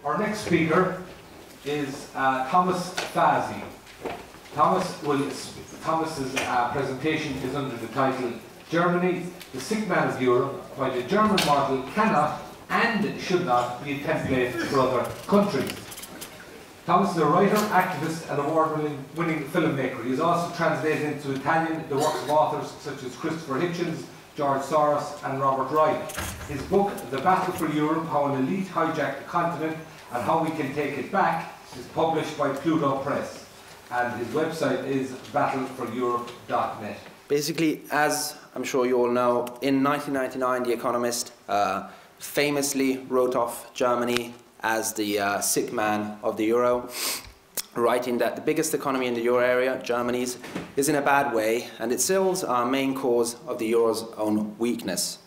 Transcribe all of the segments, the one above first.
Our next speaker is Thomas Razi. Thomas's presentation is under the title Germany, the sick man of Europe, why the German model cannot and should not be a template for other countries. Thomas is a writer, activist and award-winning filmmaker. He has also translated into Italian the works of authors such as Christopher Hitchens, George Soros and Robert Wright. His book, The Battle for Europe, How an Elite Hijacked the Continent and How We Can Take It Back, is published by Pluto Press. And his website is battleforeurope.net. Basically, as I'm sure you all know, in 1999 The Economist famously wrote off Germany as the sick man of the euro, writing that the biggest economy in the euro area, Germany's, is in a bad way, and its ills are a main cause of the euro's own weakness.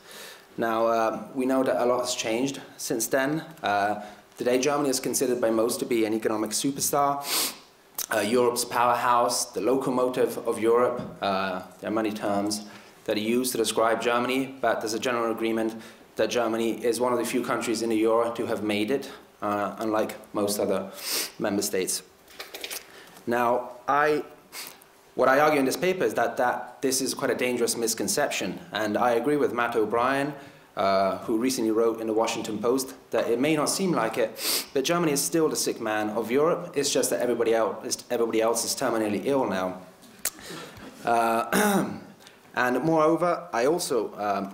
Now, we know that a lot has changed since then. Today, Germany is considered by most to be an economic superstar, Europe's powerhouse, the locomotive of Europe. There are many terms that are used to describe Germany, but there's a general agreement that Germany is one of the few countries in the euro to have made it, unlike most other member states. Now, what I argue in this paper is that this is quite a dangerous misconception, and I agree with Matt O'Brien, who recently wrote in the Washington Post that it may not seem like it, but Germany is still the sick man of Europe. It's just that everybody else is terminally ill now. And moreover, I also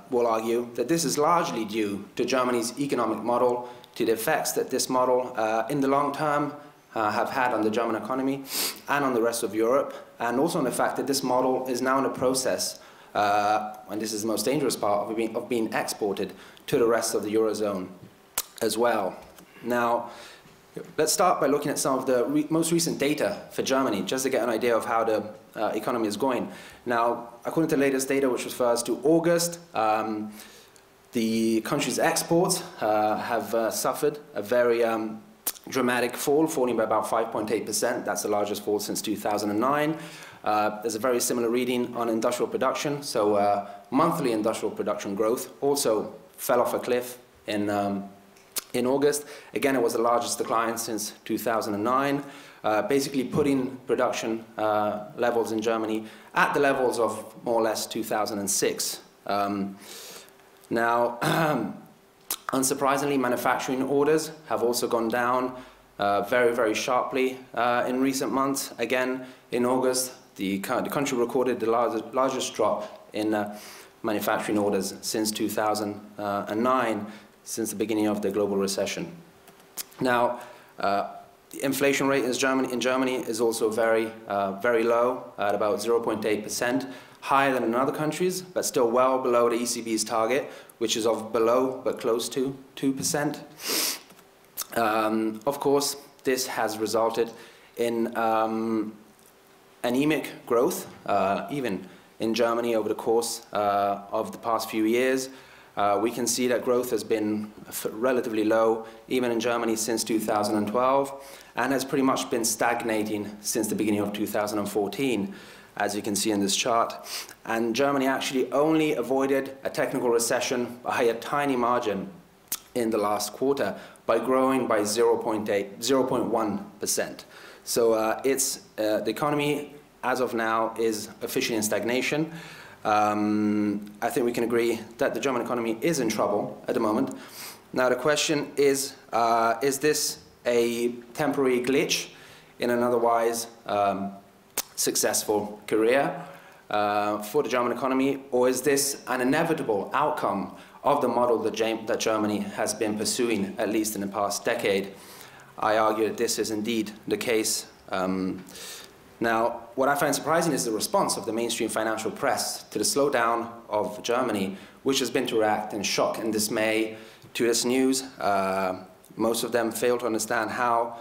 will argue that this is largely due to Germany's economic model, to the effects that this model in the long term have had on the German economy and on the rest of Europe, and also on the fact that this model is now in the process, and this is the most dangerous part, of being exported to the rest of the Eurozone as well. Now, let's start by looking at some of the most recent data for Germany, just to get an idea of how the economy is going. Now, according to the latest data, which refers to August, the country's exports have suffered a very dramatic fall, falling by about 5.8%. That's the largest fall since 2009. There's a very similar reading on industrial production. So monthly industrial production growth also fell off a cliff in August. Again, it was the largest decline since 2009, basically putting production levels in Germany at the levels of more or less 2006. Now, unsurprisingly, manufacturing orders have also gone down very, very sharply in recent months. Again, in August, the country recorded the largest drop in manufacturing orders since 2009, since the beginning of the global recession. Now, the inflation rate in Germany is also very, very low, at about 0.8%, higher than in other countries, but still well below the ECB's target, which is of below but close to 2%. Of course, this has resulted in anemic growth, even in Germany over the course of the past few years. We can see that growth has been relatively low, even in Germany, since 2012, and has pretty much been stagnating since the beginning of 2014, as you can see in this chart. And Germany actually only avoided a technical recession by a tiny margin in the last quarter by growing by 0.1%. So the economy, as of now, is officially in stagnation. I think we can agree that the German economy is in trouble at the moment. Now the question is this a temporary glitch in an otherwise successful career for the German economy, or is this an inevitable outcome of the model that Germany has been pursuing, at least in the past decade? I argue that this is indeed the case. Now, what I find surprising is the response of the mainstream financial press to the slowdown of Germany, which has been to react in shock and dismay to this news. Most of them fail to understand how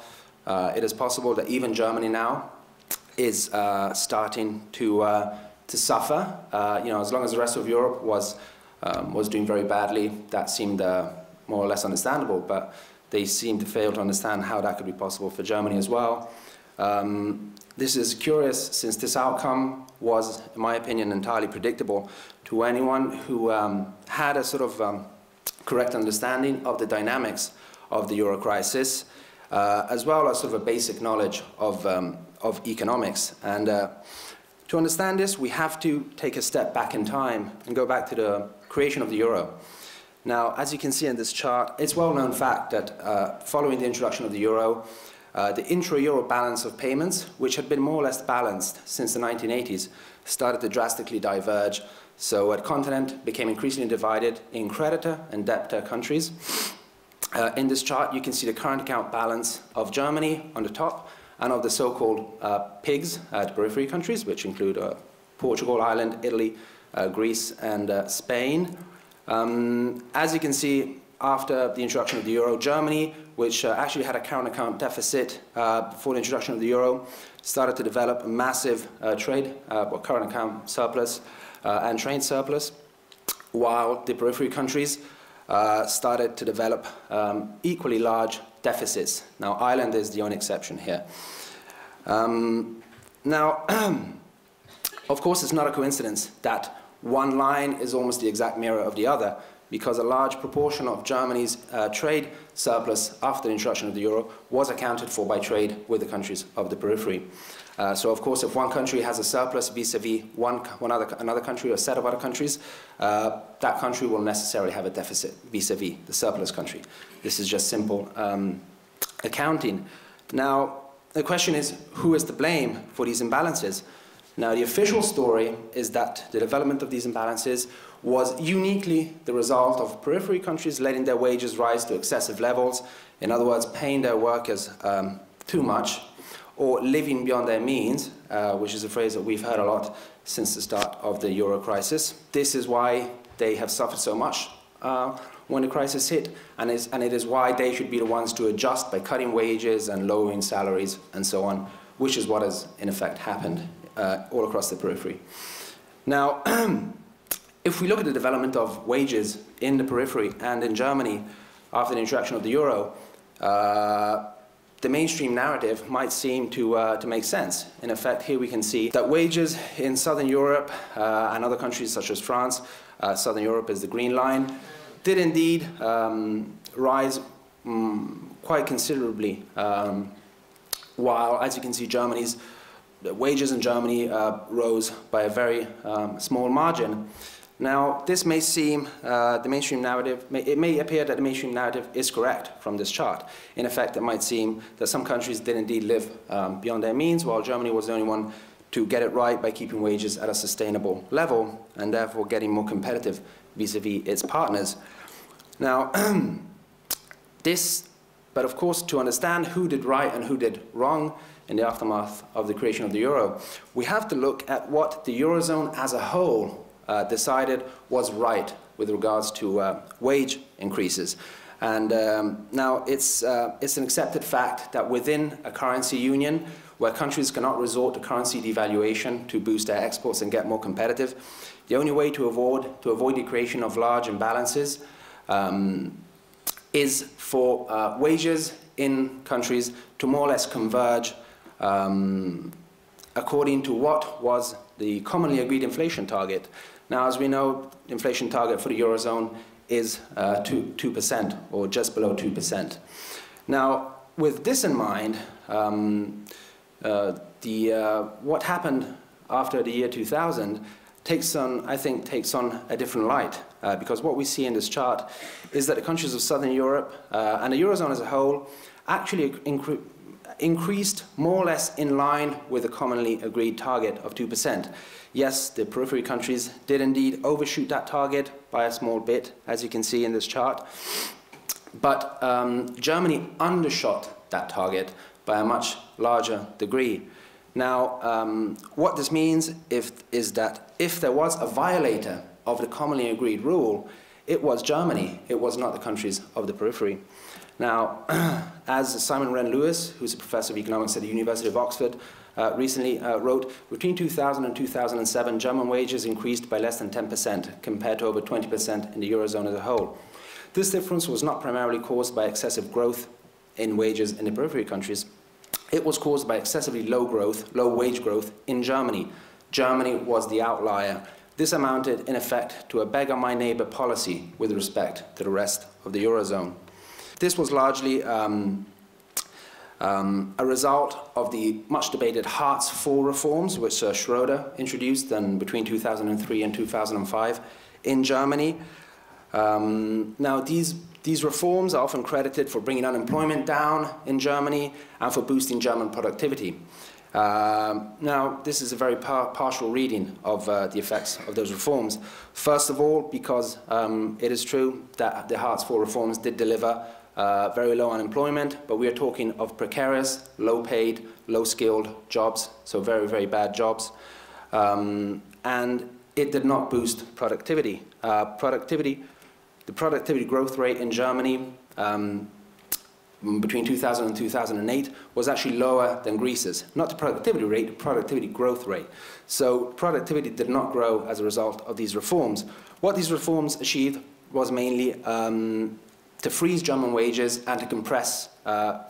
it is possible that even Germany now is starting to suffer. As long as the rest of Europe was doing very badly, that seemed more or less understandable, but they seem to fail to understand how that could be possible for Germany as well. This is curious, since this outcome was, in my opinion, entirely predictable to anyone who had a sort of correct understanding of the dynamics of the euro crisis, as well as sort of a basic knowledge of economics. And to understand this, we have to take a step back in time and go back to the creation of the euro. Now, as you can see in this chart, it's a well-known fact that following the introduction of the euro, the intra-euro balance of payments, which had been more or less balanced since the 1980s, started to drastically diverge. So the continent became increasingly divided in creditor and debtor countries. In this chart, you can see the current account balance of Germany on the top and of the so-called PIGS, the periphery countries, which include Portugal, Ireland, Italy, Greece, and Spain. As you can see, after the introduction of the euro, Germany, which actually had a current account deficit before the introduction of the euro, started to develop a massive current account surplus and trade surplus, while the periphery countries started to develop equally large deficits. Now, Ireland is the only exception here. Now, of course, it's not a coincidence that one line is almost the exact mirror of the other, because a large proportion of Germany's trade surplus after the introduction of the euro was accounted for by trade with the countries of the periphery. So, of course, if one country has a surplus vis-à-vis another country or a set of other countries, that country will necessarily have a deficit vis-à-vis the surplus country. This is just simple accounting. Now, the question is, who is to blame for these imbalances? Now, the official story is that the development of these imbalances was uniquely the result of periphery countries letting their wages rise to excessive levels, in other words, paying their workers too much, or living beyond their means, which is a phrase that we've heard a lot since the start of the euro crisis. This is why they have suffered so much when the crisis hit, and it is why they should be the ones to adjust by cutting wages and lowering salaries and so on, which is what has in effect happened all across the periphery. Now, if we look at the development of wages in the periphery and in Germany after the introduction of the euro, the mainstream narrative might seem to make sense. In effect, here we can see that wages in Southern Europe and other countries such as France, Southern Europe is the green line, did indeed rise quite considerably, while, as you can see, the wages in Germany rose by a very small margin. Now, this may seem, the mainstream narrative, it may appear that the mainstream narrative is correct from this chart. In effect, it might seem that some countries did indeed live beyond their means, while Germany was the only one to get it right by keeping wages at a sustainable level, and therefore getting more competitive vis-à-vis its partners. Now, but of course, to understand who did right and who did wrong in the aftermath of the creation of the euro, we have to look at what the Eurozone as a whole decided was right with regards to wage increases. And now it's an accepted fact that within a currency union, where countries cannot resort to currency devaluation to boost their exports and get more competitive, the only way to avoid the creation of large imbalances is for wages in countries to more or less converge according to what was the commonly agreed inflation target. Now, as we know, the inflation target for the Eurozone is 2% or just below 2%. Now, with this in mind, what happened after the year 2000 I think takes on a different light, because what we see in this chart is that the countries of Southern Europe and the Eurozone as a whole actually increased more or less in line with the commonly agreed target of 2%. Yes, the periphery countries did indeed overshoot that target by a small bit, as you can see in this chart, but Germany undershot that target by a much larger degree. Now, what this means is that if there was a violator of the commonly agreed rule, it was Germany, it was not the countries of the periphery. Now, as Simon Wren-Lewis, who's a professor of economics at the University of Oxford, recently wrote, between 2000 and 2007, German wages increased by less than 10% compared to over 20% in the Eurozone as a whole. This difference was not primarily caused by excessive growth in wages in the periphery countries. It was caused by excessively low wage growth in Germany. Germany was the outlier. This amounted, in effect, to a beggar-my-neighbor policy with respect to the rest of the Eurozone. This was largely a result of the much debated Hartz-IV reforms, which Schroeder introduced between 2003 and 2005 in Germany. Now, these reforms are often credited for bringing unemployment down in Germany and for boosting German productivity. Now, this is a very partial reading of the effects of those reforms. First of all, because it is true that the Hartz-IV reforms did deliver very low unemployment, but we are talking of precarious, low-paid, low-skilled jobs, so very, very bad jobs. And it did not boost productivity. The productivity growth rate in Germany between 2000 and 2008 was actually lower than Greece's. Not the productivity rate, the productivity growth rate. So productivity did not grow as a result of these reforms. What these reforms achieved was mainly to freeze German wages and to compress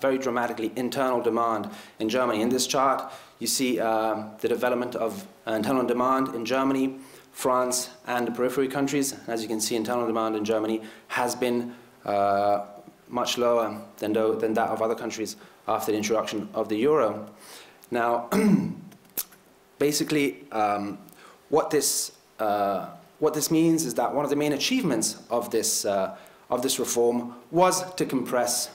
very dramatically internal demand in Germany. In this chart, you see the development of internal demand in Germany, France, and the periphery countries. As you can see, internal demand in Germany has been much lower than that of other countries after the introduction of the euro. Now, basically, what this means is that one of the main achievements of this reform was to compress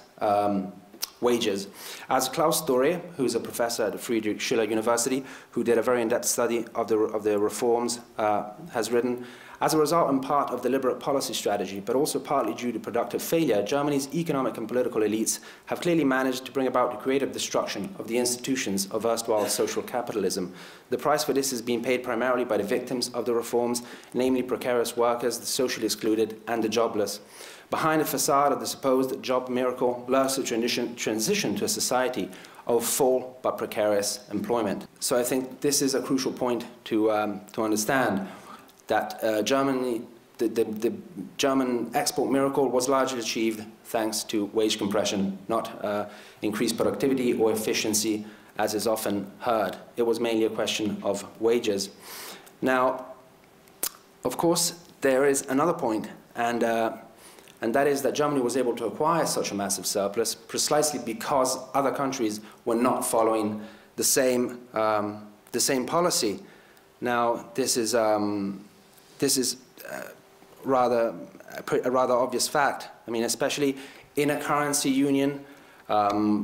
wages. As Klaus Dore, who's a professor at the Friedrich Schiller University, who did a very in-depth study of the reforms, has written, as a result in part of deliberate policy strategy, but also partly due to productive failure, Germany's economic and political elites have clearly managed to bring about the creative destruction of the institutions of erstwhile social capitalism. The price for this is being paid primarily by the victims of the reforms, namely precarious workers, the socially excluded, and the jobless. Behind the facade of the supposed job miracle lurks a transition to a society of full but precarious employment. So I think this is a crucial point to understand, that the German export miracle was largely achieved thanks to wage compression, not increased productivity or efficiency, as is often heard. It was mainly a question of wages. Now, of course, there is another point, and that is that Germany was able to acquire such a massive surplus precisely because other countries were not following the same policy. Now, this is a rather obvious fact. I mean, especially in a currency union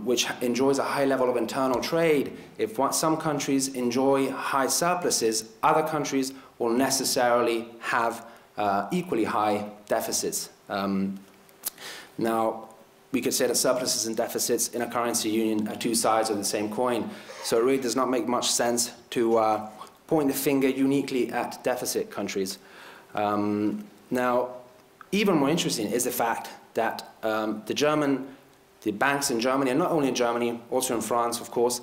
which enjoys a high level of internal trade. If some countries enjoy high surpluses, other countries will necessarily have equally high deficits. Now, we could say that surpluses and deficits in a currency union are two sides of the same coin. So it really does not make much sense to point the finger uniquely at deficit countries. Now, even more interesting is the fact that the banks in Germany, and not only in Germany, also in France, of course,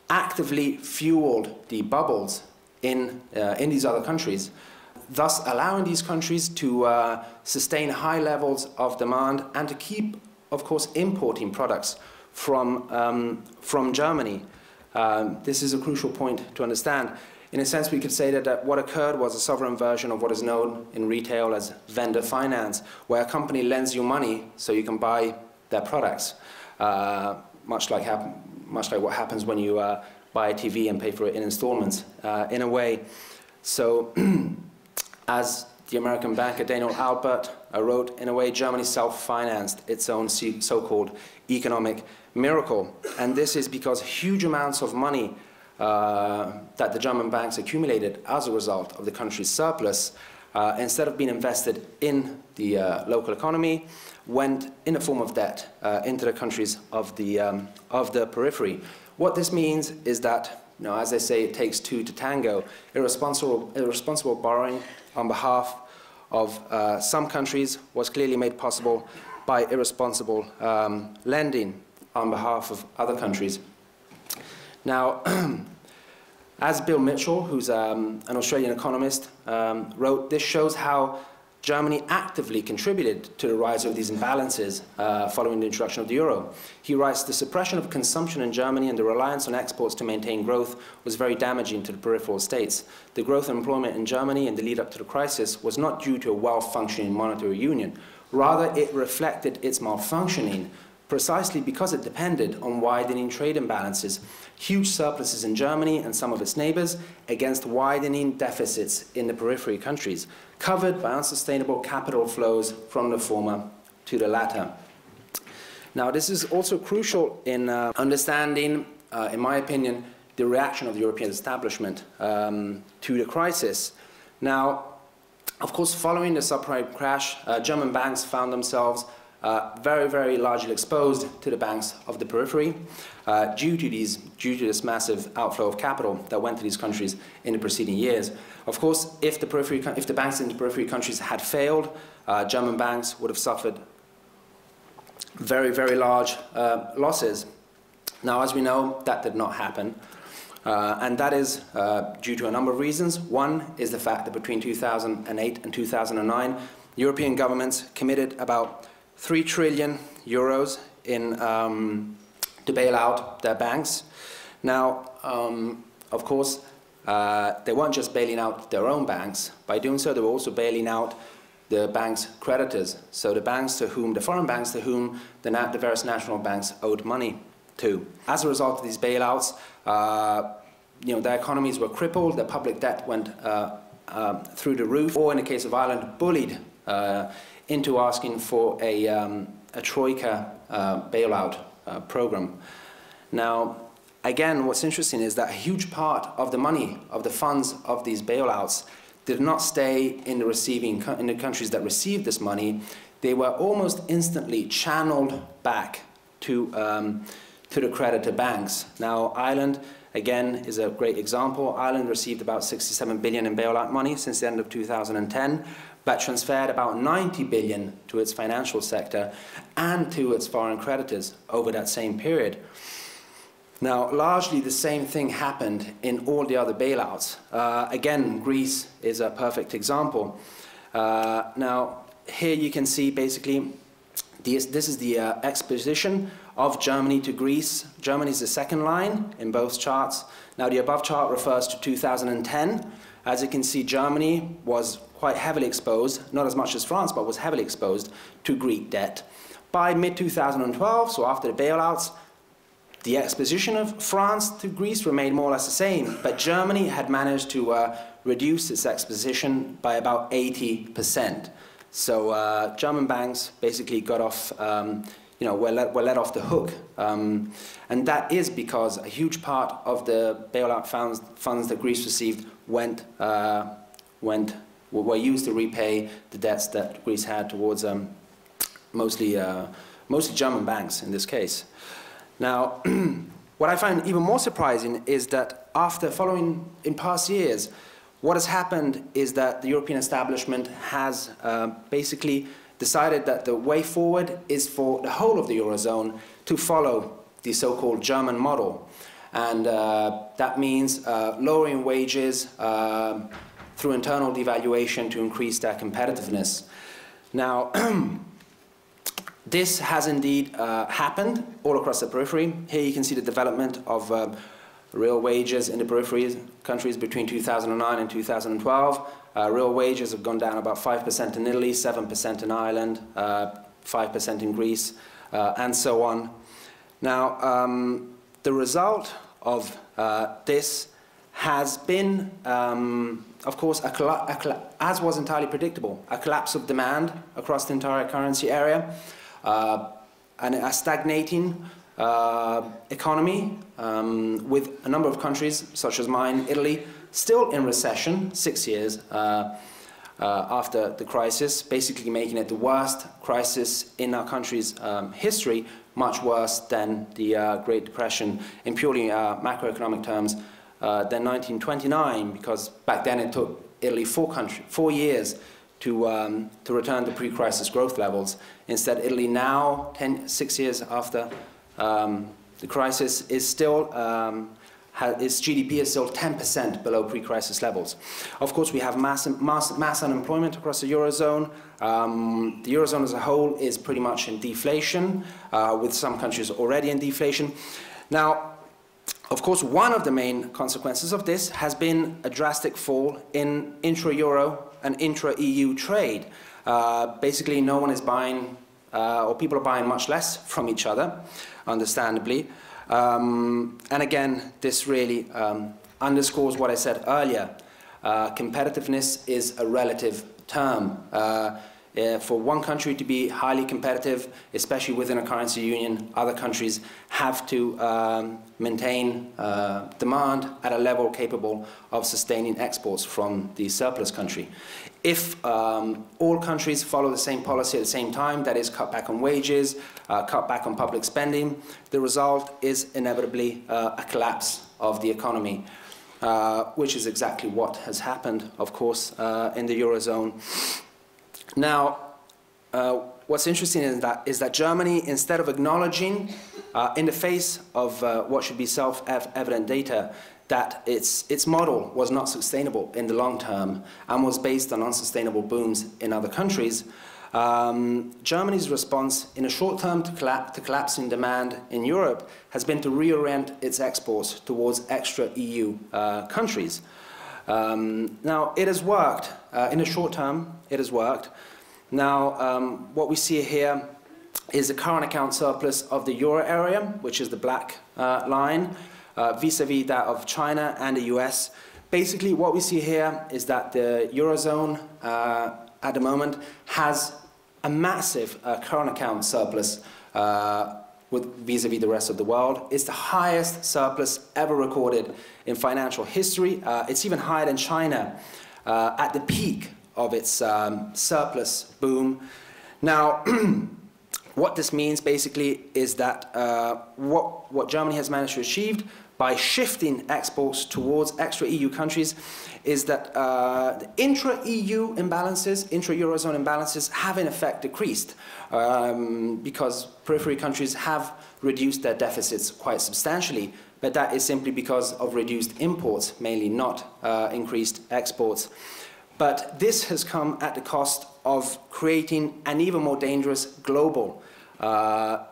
actively fueled the bubbles in these other countries, thus allowing these countries to sustain high levels of demand and to keep, of course, importing products from Germany. This is a crucial point to understand. In a sense, we could say that what occurred was a sovereign version of what is known in retail as vendor finance, where a company lends you money so you can buy their products, much like what happens when you buy a TV and pay for it in installments, in a way. So, as the American banker Daniel Albert wrote, in a way, Germany self-financed its own so-called economic miracle. And this is because huge amounts of money that the German banks accumulated as a result of the country's surplus, instead of being invested in the local economy, went in the form of debt into the countries of the periphery. What this means is that, as they say, it takes two to tango. Irresponsible borrowing on behalf of some countries was clearly made possible by irresponsible lending on behalf of other countries. Now, as Bill Mitchell, who's an Australian economist, wrote, this shows how Germany actively contributed to the rise of these imbalances following the introduction of the euro. He writes, the suppression of consumption in Germany and the reliance on exports to maintain growth was very damaging to the peripheral states. The growth in employment in Germany in the lead up to the crisis was not due to a well-functioning monetary union. Rather, it reflected its malfunctioning precisely because it depended on widening trade imbalances, huge surpluses in Germany and some of its neighbors against widening deficits in the periphery countries, covered by unsustainable capital flows from the former to the latter. Now, this is also crucial in understanding, in my opinion, the reaction of the European establishment to the crisis. Now, of course, following the subprime crash, German banks found themselves very, very largely exposed to the banks of the periphery due to this massive outflow of capital that went to these countries in the preceding years. Of course, if the banks in the periphery countries had failed, German banks would have suffered very, very large losses. Now, as we know, that did not happen. And that is due to a number of reasons. One is the fact that between 2008 and 2009, European governments committed about 3 trillion euros in to bail out their banks. Now, of course, they weren't just bailing out their own banks. By doing so, they were also bailing out the bank's creditors, so the foreign banks to whom the various national banks owed money to. As a result of these bailouts, their economies were crippled, their public debt went through the roof, or in the case of Ireland, bullied into asking for a troika bailout program. Now, again, what's interesting is that a huge part of the money, of the funds of these bailouts, did not stay in the countries that received this money. They were almost instantly channeled back to the creditor banks. Now, Ireland, again, is a great example. Ireland received about 67 billion in bailout money since the end of 2010, but transferred about 90 billion to its financial sector and to its foreign creditors over that same period. Now, largely the same thing happened in all the other bailouts. Again, Greece is a perfect example. Now, here you can see basically this is the exposition of Germany to Greece. Germany is the second line in both charts. Now, the above chart refers to 2010. As you can see, Germany was quite heavily exposed, not as much as France, but was heavily exposed to Greek debt. By mid-2012, so after the bailouts, the exposition of France to Greece remained more or less the same, but Germany had managed to reduce its exposition by about 80%. So German banks basically got off, were let off the hook. And that is because a huge part of the bailout funds that Greece received were used to repay the debts that Greece had towards mostly German banks in this case. Now, what I find even more surprising is that after following in past years, what has happened is that the European establishment has basically decided that the way forward is for the whole of the Eurozone to follow the so-called German model. And that means lowering wages through internal devaluation to increase their competitiveness. Now, this has indeed happened all across the periphery. Here you can see the development of real wages in the periphery countries between 2009 and 2012. Real wages have gone down about 5% in Italy, 7% in Ireland, 5% in Greece, and so on. Now, the result of this has been, of course, as was entirely predictable, a collapse of demand across the entire currency area, and a stagnating economy with a number of countries, such as mine, Italy, still in recession 6 years after the crisis, basically making it the worst crisis in our country's history, much worse than the Great Depression in purely macroeconomic terms than 1929, because back then it took Italy 4 years to return to pre-crisis growth levels. Instead, Italy now, 6 years after the crisis, is still its GDP is still 10% below pre-crisis levels. Of course, we have mass unemployment across the Eurozone. The Eurozone as a whole is pretty much in deflation, with some countries already in deflation. Now, of course, one of the main consequences of this has been a drastic fall in intra-Euro and intra-EU trade. Basically, no one is buying, or people are buying much less from each other, understandably. And again, this really underscores what I said earlier. Competitiveness is a relative term. For one country to be highly competitive, especially within a currency union, other countries have to maintain demand at a level capable of sustaining exports from the surplus country. If all countries follow the same policy at the same time, that is, cut back on wages, cut back on public spending, the result is inevitably a collapse of the economy, which is exactly what has happened, of course, in the Eurozone. Now, what's interesting is that Germany, instead of acknowledging, in the face of what should be self-evident data, that its model was not sustainable in the long term and was based on unsustainable booms in other countries, Germany's response in a short term to collapsing demand in Europe has been to reorient its exports towards extra EU countries. Now, it has worked. In the short term, it has worked. Now, what we see here is the current account surplus of the euro area, which is the black line, vis-à-vis that of China and the US. Basically, what we see here is that the Eurozone at the moment has a massive current account surplus vis-à-vis the rest of the world. It's the highest surplus ever recorded in financial history. It's even higher than China at the peak of its surplus boom. Now, what this means basically is that what Germany has managed to achieve by shifting exports towards extra EU countries is that the intra-EU imbalances, intra-Eurozone imbalances have in effect decreased because periphery countries have reduced their deficits quite substantially, but that is simply because of reduced imports, mainly not increased exports. But this has come at the cost of creating an even more dangerous global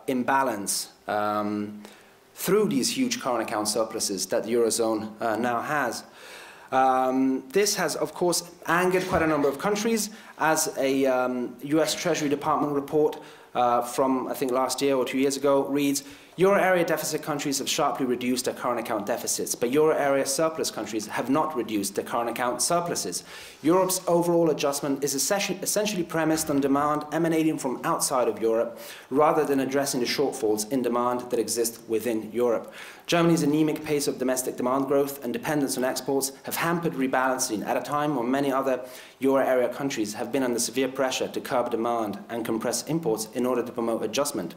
imbalance through these huge current account surpluses that the Eurozone now has. This has, of course, angered quite a number of countries, as a US Treasury Department report from, I think, last year or 2 years ago reads, Euro area deficit countries have sharply reduced their current account deficits, but Euro area surplus countries have not reduced their current account surpluses. Europe's overall adjustment is essentially premised on demand emanating from outside of Europe, rather than addressing the shortfalls in demand that exist within Europe. Germany's anemic pace of domestic demand growth and dependence on exports have hampered rebalancing at a time when many other Euro area countries have been under severe pressure to curb demand and compress imports in order to promote adjustment.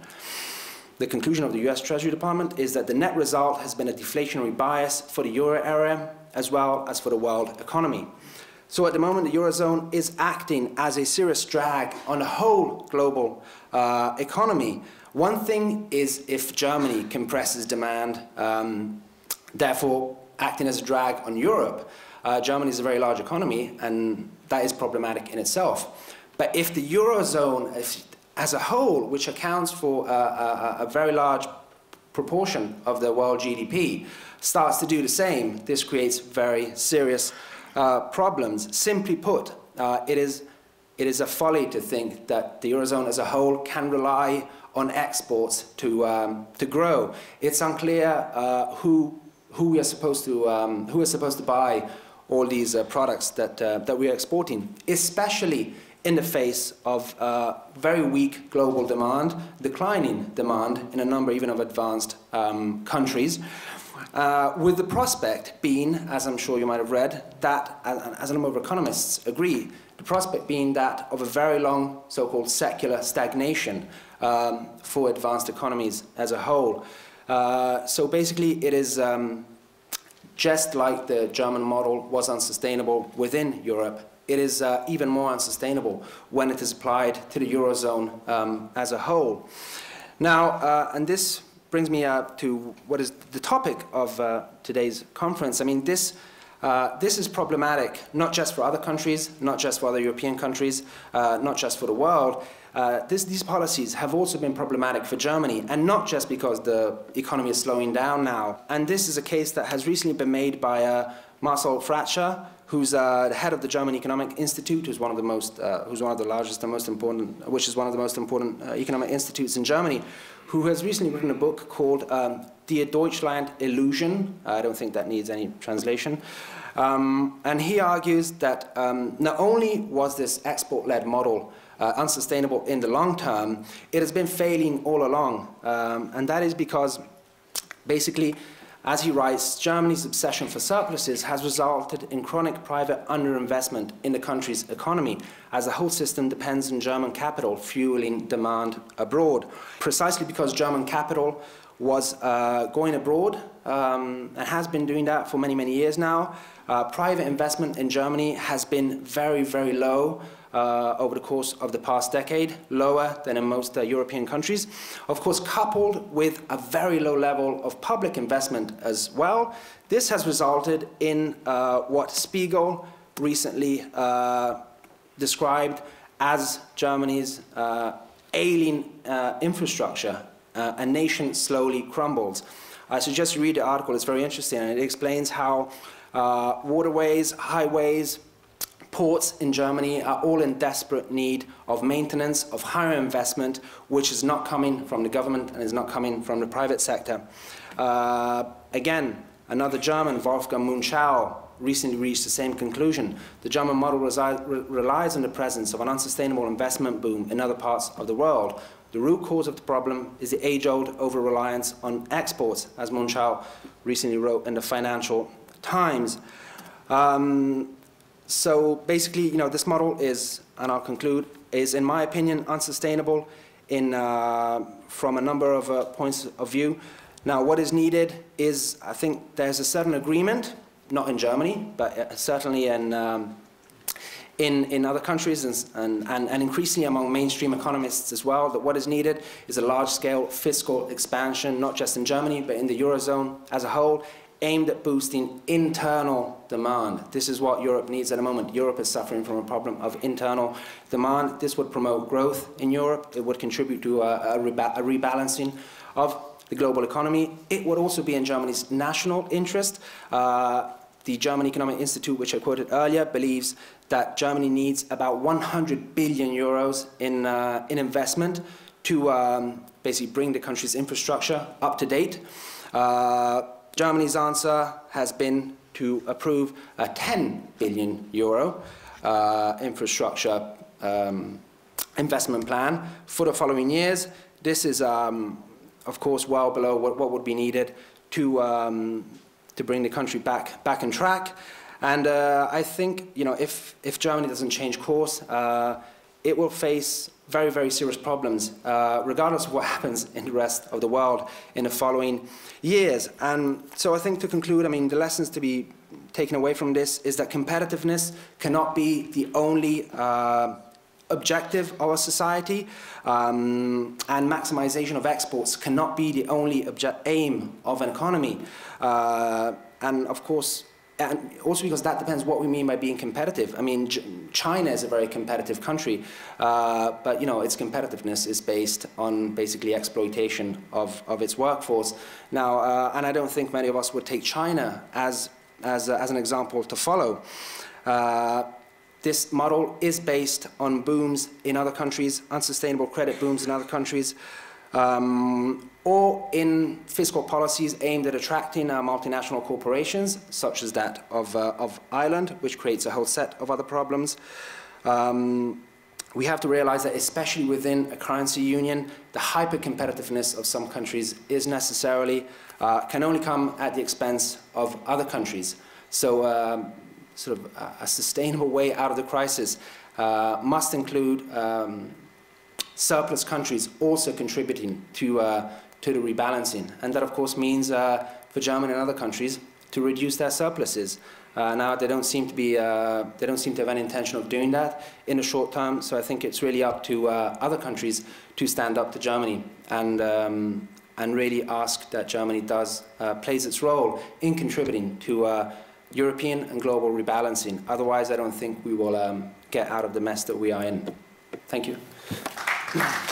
The conclusion of the US Treasury Department is that the net result has been a deflationary bias for the euro area as well as for the world economy. So at the moment, the Eurozone is acting as a serious drag on the whole global economy. One thing is if Germany compresses demand, therefore acting as a drag on Europe. Germany is a very large economy, and that is problematic in itself. But if the Eurozone as a whole, which accounts for a very large proportion of the world GDP, starts to do the same, this creates very serious problems. Simply put, it is a folly to think that the Eurozone as a whole can rely on exports to grow. It's unclear who is supposed to buy all these products that we are exporting, especially in the face of very weak global demand, declining demand in a number even of advanced countries, with the prospect being, as I'm sure you might have read, that, as a number of economists agree, the prospect being that of a very long so-called secular stagnation for advanced economies as a whole. So basically it is just like the German model was unsustainable within Europe, it is even more unsustainable when it is applied to the Eurozone as a whole. Now, and this brings me to what is the topic of today's conference. I mean, this is problematic, not just for other countries, not just for other European countries, not just for the world, these policies have also been problematic for Germany, and not just because the economy is slowing down now. And this is a case that has recently been made by Marcel Fratscher, who's the head of the German Economic Institute, who's one of the largest and most important, which is one of the most important economic institutes in Germany, who has recently written a book called Die Deutschland Illusion. I don't think that needs any translation. And he argues that not only was this export-led model unsustainable in the long term, it has been failing all along. And that is because, basically, as he writes, Germany's obsession for surpluses has resulted in chronic private underinvestment in the country's economy, as the whole system depends on German capital fueling demand abroad. Precisely because German capital was going abroad and has been doing that for many, many years now, private investment in Germany has been very, very low over the course of the past decade, lower than in most European countries. Of course, coupled with a very low level of public investment as well, this has resulted in what Spiegel recently described as Germany's ailing infrastructure. A nation slowly crumbles. I suggest you read the article, it's very interesting, and it explains how waterways, highways, ports in Germany are all in desperate need of maintenance, of higher investment, which is not coming from the government and is not coming from the private sector. Again, another German, Wolfgang Munchau, recently reached the same conclusion. The German model relies on the presence of an unsustainable investment boom in other parts of the world. The root cause of the problem is the age-old over-reliance on exports, as Munchau recently wrote in the Financial Times. So basically, this model is, and I'll conclude, is in my opinion unsustainable from a number of points of view. Now, what is needed is, I think there's a certain agreement, not in Germany, but certainly in other countries and increasingly among mainstream economists as well, that what is needed is a large-scale fiscal expansion, not just in Germany, but in the Eurozone as a whole, aimed at boosting internal demand. This is what Europe needs at the moment. Europe is suffering from a problem of internal demand. This would promote growth in Europe. It would contribute to a rebalancing of the global economy. It would also be in Germany's national interest. The German Economic Institute, which I quoted earlier, believes that Germany needs about 100 billion euros in investment to basically bring the country's infrastructure up to date. Germany's answer has been to approve a 10 billion euro infrastructure investment plan for the following years. This is, of course, well below what would be needed to bring the country back on track. And I think, if Germany doesn't change course, it will face very, very serious problems, regardless of what happens in the rest of the world in the following years. And so I think, to conclude, the lessons to be taken away from this is that competitiveness cannot be the only objective of a society, and maximization of exports cannot be the only aim of an economy. And of course, and also because that depends what we mean by being competitive. China is a very competitive country, but its competitiveness is based on basically exploitation of its workforce. Now, and I don't think many of us would take China as an example to follow. This model is based on booms in other countries, unsustainable credit booms in other countries, or in fiscal policies aimed at attracting multinational corporations, such as that of Ireland, which creates a whole set of other problems. We have to realize that, especially within a currency union, the hyper-competitiveness of some countries is necessarily, can only come at the expense of other countries. So sort of a sustainable way out of the crisis must include surplus countries also contributing to the rebalancing, and that of course means for Germany and other countries to reduce their surpluses. Now they don't seem to have any intention of doing that in the short term. So I think it's really up to other countries to stand up to Germany and really ask that Germany plays its role in contributing to European and global rebalancing. Otherwise, I don't think we will get out of the mess that we are in. Thank you. you.